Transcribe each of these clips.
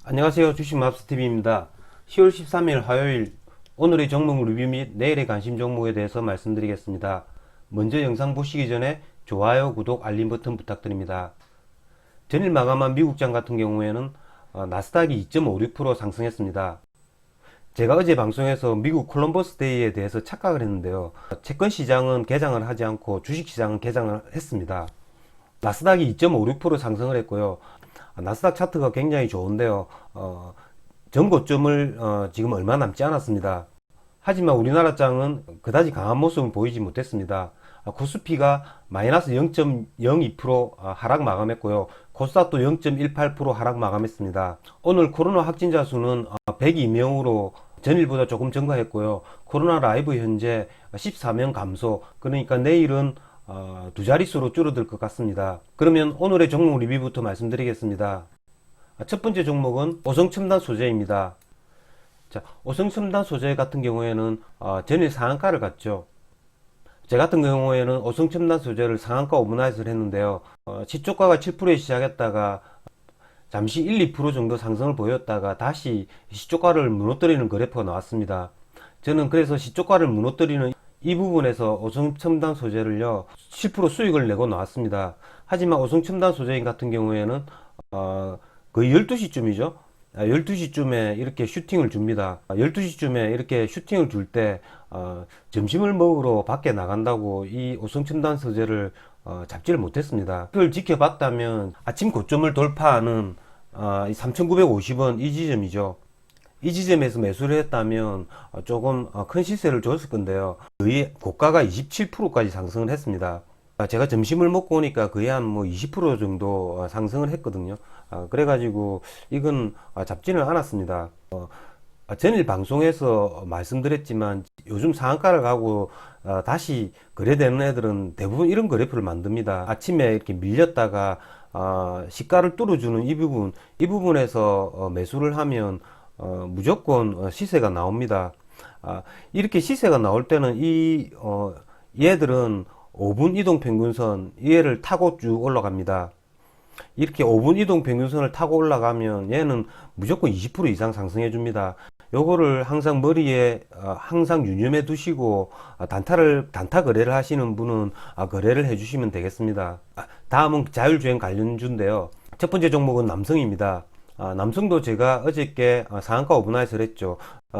안녕하세요. 주식맘스TV입니다. 10월 13일 화요일 오늘의 종목 리뷰 및 내일의 관심 종목에 대해서 말씀드리겠습니다. 먼저 영상 보시기 전에 좋아요, 구독, 알림 버튼 부탁드립니다. 전일 마감한 미국장 같은 경우에는 나스닥이 2.56% 상승했습니다. 제가 어제 방송에서 미국 콜럼버스 데이에 대해서 착각을 했는데요. 채권 시장은 개장을 하지 않고 주식 시장은 개장을 했습니다. 나스닥이 2.56% 상승을 했고요. 나스닥 차트가 굉장히 좋은데요. 전고점을 지금 얼마 남지 않았습니다. 하지만 우리나라 장은 그다지 강한 모습을 보이지 못했습니다. 코스피가 마이너스 0.02% 하락 마감했고요. 코스닥도 0.18% 하락 마감했습니다. 오늘 코로나 확진자 수는 102명으로 전일보다 조금 증가했고요. 코로나 라이브 현재 14명 감소. 그러니까 내일은 두 자릿수로 줄어들 것 같습니다. 그러면 오늘의 종목 리뷰부터 말씀드리겠습니다. 첫 번째 종목은 오성첨단 소재입니다. 자, 오성첨단 소재 같은 경우에는 전일 상한가를 갔죠. 제 같은 경우에는 오성첨단 소재를 상한가 오버나잇을 했는데요. 시초가가 7%에 시작했다가 잠시 1, 2% 정도 상승을 보였다가 다시 시초가를 무너뜨리는 그래프가 나왔습니다. 저는 그래서 시초가를 무너뜨리는 이 부분에서 오성첨단 소재를요 7% 수익을 내고 나왔습니다. 하지만 오성첨단 소재 같은 경우에는 거의 12시쯤이죠. 12시쯤에 이렇게 슈팅을 줍니다. 12시쯤에 이렇게 슈팅을 줄 때 점심을 먹으러 밖에 나간다고 이 오성첨단 소재를 잡지를 못했습니다. 그걸 지켜봤다면 아침 고점을 돌파하는 3,950원 이 지점이죠. 이 지점에서 매수를 했다면 조금 큰 시세를 줬을 건데요. 거의 고가가 27%까지 상승을 했습니다. 제가 점심을 먹고 오니까 거의 한 뭐 20% 정도 상승을 했거든요. 그래가지고 이건 잡지는 않았습니다. 전일 방송에서 말씀드렸지만 요즘 상한가를 가고 다시 거래되는 애들은 대부분 이런 그래프를 만듭니다. 아침에 이렇게 밀렸다가 시가를 뚫어주는 이 부분에서 매수를 하면 무조건 시세가 나옵니다. 이렇게 시세가 나올 때는 얘들은 5분 이동 평균선 얘를 타고 쭉 올라갑니다. 이렇게 5분 이동 평균선을 타고 올라가면 얘는 무조건 20% 이상 상승해 줍니다. 요거를 항상 머리에 항상 유념해 두시고 단타 거래를 하시는 분은 거래를 해 주시면 되겠습니다. 다음은 자율주행 관련주인데요. 첫 번째 종목은 남성입니다. 남성도 제가 어저께 상한가 오버나잇을 했죠.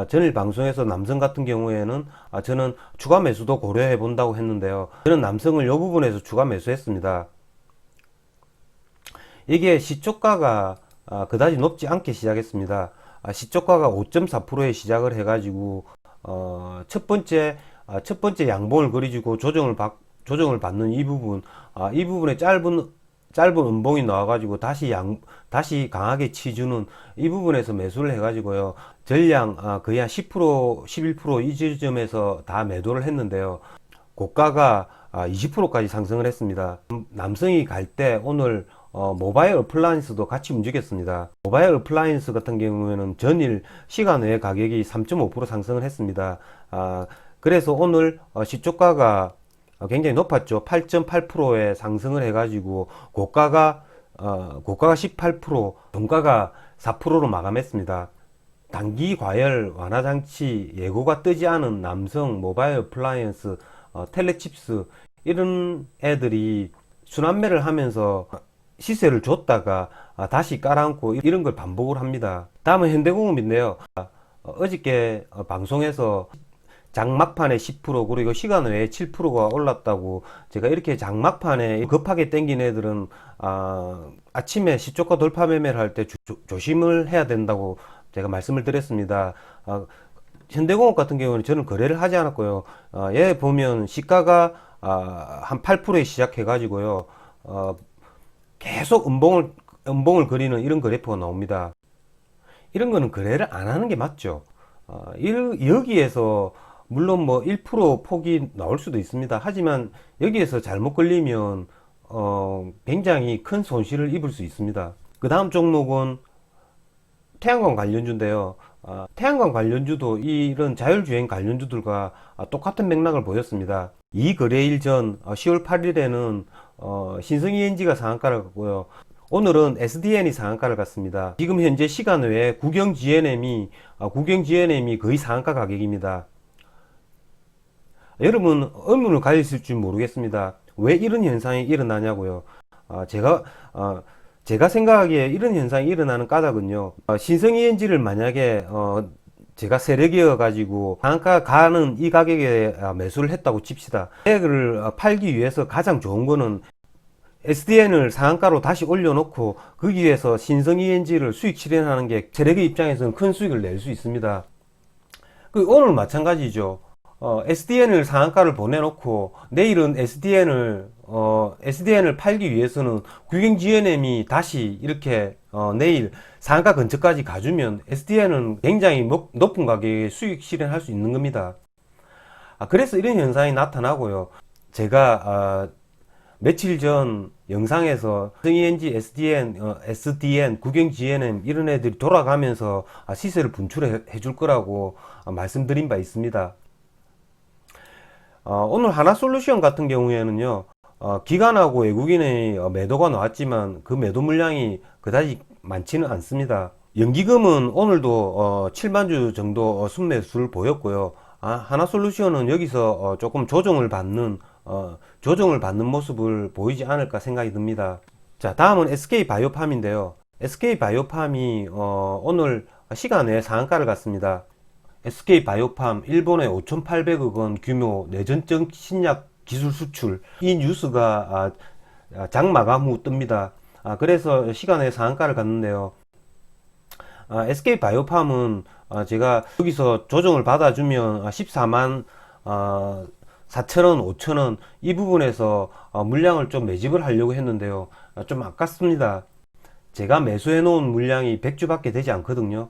전일 방송에서 남성 같은 경우에는 저는 추가 매수도 고려해 본다고 했는데요. 저는 남성을 이 부분에서 추가 매수했습니다. 이게 시초가가 그다지 높지 않게 시작했습니다. 시초가가 5.4%에 시작을 해가지고 첫 번째 양봉을 그려주고 조정을 받는 이 부분에 짧은 음봉이 나와가지고 다시 강하게 치주는 이 부분에서 매수를 해가지고요. 전량 거의 한 10%, 11%이 지점에서 다 매도를 했는데요. 고가가 20%까지 상승을 했습니다. 남성이 갈 때 오늘 모바일 어플라이언스도 같이 움직였습니다. 모바일 어플라이언스 같은 경우에는 전일 시간 외 가격이 3.5% 상승을 했습니다. 그래서 오늘 시초가가 굉장히 높았죠. 8.8%의 상승을 해가지고 고가가 18%, 종가가 4%로 마감했습니다. 단기 과열 완화 장치 예고가 뜨지 않은 남성 모바일 어플라이언스, 텔레칩스 이런 애들이 순환매를 하면서 시세를 줬다가 다시 깔아앉고 이런 걸 반복을 합니다. 다음은 현대공업인데요. 어저께 방송에서 장막판에 10% 그리고 시간 외에 7%가 올랐다고 제가 이렇게 장막판에 급하게 땡긴 애들은 아침에 시초가 돌파 매매를 할 때 조심을 해야 된다고 제가 말씀을 드렸습니다. 현대공업 같은 경우는 저는 거래를 하지 않았고요. 얘 보면 시가가 한 8%에 시작해 가지고요. 계속 음봉을 그리는 이런 그래프가 나옵니다. 이런 거는 거래를 안 하는 게 맞죠. 여기에서 물론 뭐 1% 폭이 나올 수도 있습니다. 하지만 여기에서 잘못 걸리면 굉장히 큰 손실을 입을 수 있습니다. 그 다음 종목은 태양광 관련주인데요. 태양광 관련주도 이런 자율주행 관련주들과 똑같은 맥락을 보였습니다. 이 거래일 전 10월 8일에는 신성 ENG가 상한가를 갔고요. 오늘은 SDN이 상한가를 갔습니다. 지금 현재 시간 외에 국영 GNM이 거의 상한가 가격입니다. 여러분 의문을 가지실 줄 모르겠습니다. 왜 이런 현상이 일어나냐고요. 제가 생각하기에 이런 현상이 일어나는 까닭은요. 신성 ENG를 만약에 제가 세력이어 가지고 상한가 가는 이 가격에 매수를 했다고 칩시다. 세력을 팔기 위해서 가장 좋은 거는 SDN을 상한가로 다시 올려놓고 거기에서 신성 ENG를 수익 실현하는 게 세력의 입장에서는 큰 수익을 낼 수 있습니다. 오늘 마찬가지죠. SDN을 상한가를 보내놓고 내일은 SDN을 팔기 위해서는 국영 GNM이 다시 이렇게 내일 상한가 근처까지 가주면 SDN은 굉장히 높은 가격에 수익 실현할 수 있는 겁니다. 그래서 이런 현상이 나타나고요. 제가 며칠 전 영상에서 ENG, SDN, 국영 GNM 이런 애들이 돌아가면서 시세를 분출해 줄 거라고 말씀드린 바 있습니다. 오늘 하나솔루션 같은 경우에는요, 기관하고 외국인의 매도가 나왔지만 그 매도 물량이 그다지 많지는 않습니다. 연기금은 오늘도 7만주 정도 순매수를 보였고요. 하나솔루션은 여기서 조금 조정을 받는 모습을 보이지 않을까 생각이 듭니다. 자, 다음은 SK바이오팜인데요. SK바이오팜이 오늘 시간에 상한가를 갔습니다. SK바이오팜 일본의 5,800억 원 규모 내전적 신약 기술 수출, 이 뉴스가 장 마감 후 뜹니다. 그래서 시간에 상한가를 갔는데요. SK바이오팜은 제가 여기서 조정을 받아주면 14만 4천원, 5천원 이 부분에서 물량을 좀 매집을 하려고 했는데요. 좀 아깝습니다. 제가 매수해 놓은 물량이 100주밖에 되지 않거든요.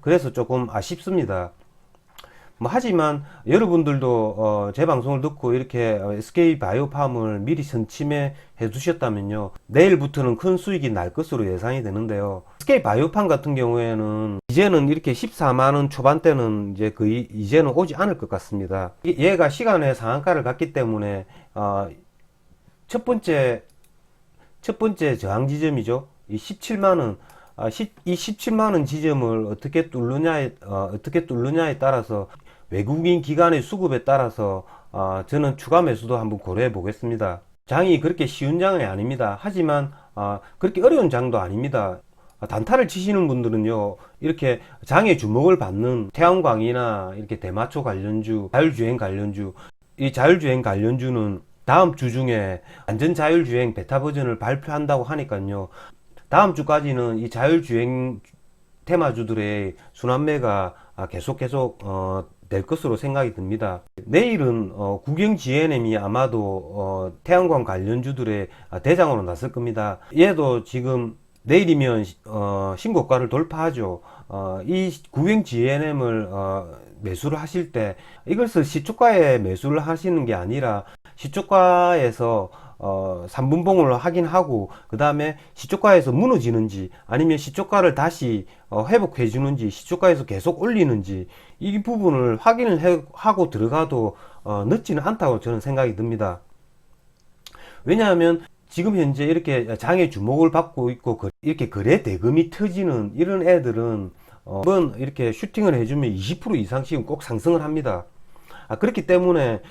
그래서 조금 아쉽습니다. 하지만 여러분들도 제 방송을 듣고 이렇게 SK바이오팜을 미리 선침해 두셨다면요, 내일부터는 큰 수익이 날 것으로 예상이 되는데요. SK바이오팜 같은 경우에는 이제는 이렇게 14만원 초반대는 이제는 오지 않을 것 같습니다. 얘가 시간에 상한가를 갔기 때문에 첫 번째 저항 지점이죠. 이 17만원, 이 17만원 지점을 어떻게 뚫느냐에 따라서, 외국인 기관의 수급에 따라서 저는 추가 매수도 한번 고려해 보겠습니다. 장이 그렇게 쉬운 장이 아닙니다. 하지만 그렇게 어려운 장도 아닙니다. 단타를 치시는 분들은요, 이렇게 장에 주목을 받는 태양광이나 이렇게 대마초 관련주, 자율주행 관련주, 이 자율주행 관련주는 다음 주 중에 완전 자율주행 베타 버전을 발표한다고 하니까요, 다음 주까지는 이 자율주행 테마주들의 순환매가 계속 될 것으로 생각이 듭니다. 내일은 국영 GNM이 아마도 태양광 관련주들의 대장으로 나설 겁니다. 얘도 지금 내일이면 신고가를 돌파하죠. 이 국영 GNM을 매수를 하실 때 이것을 시초가에 매수를 하시는 게 아니라 시초가에서 3분봉을 확인하고 그 다음에 시초가에서 무너지는지 아니면 시초가를 다시 회복해 주는지, 시초가에서 계속 올리는지 이 부분을 확인을 하고 들어가도 늦지는 않다고 저는 생각이 듭니다. 왜냐하면 지금 현재 이렇게 장의 주목을 받고 있고 이렇게 거래 대금이 터지는 이런 애들은 한번 이렇게 슈팅을 해주면 20% 이상씩은 꼭 상승을 합니다. 그렇기 때문에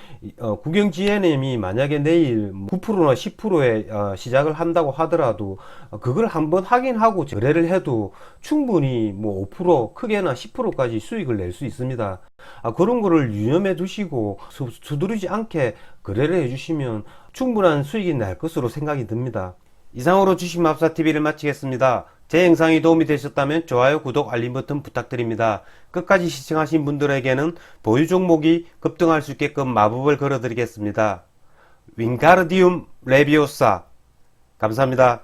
국영 GNM이 만약에 내일 9%나 10%에 시작을 한다고 하더라도 그걸 한번 확인하고 거래를 해도 충분히 5% 크게나 10%까지 수익을 낼 수 있습니다. 그런 거를 유념해 두시고 서두르지 않게 거래를 해주시면 충분한 수익이 날 것으로 생각이 듭니다. 이상으로 주식마법사TV를 마치겠습니다. 제 영상이 도움이 되셨다면 좋아요, 구독, 알림 버튼 부탁드립니다. 끝까지 시청하신 분들에게는 보유 종목이 급등할 수 있게끔 마법을 걸어드리겠습니다. 윙가르디움 레비오사. 감사합니다.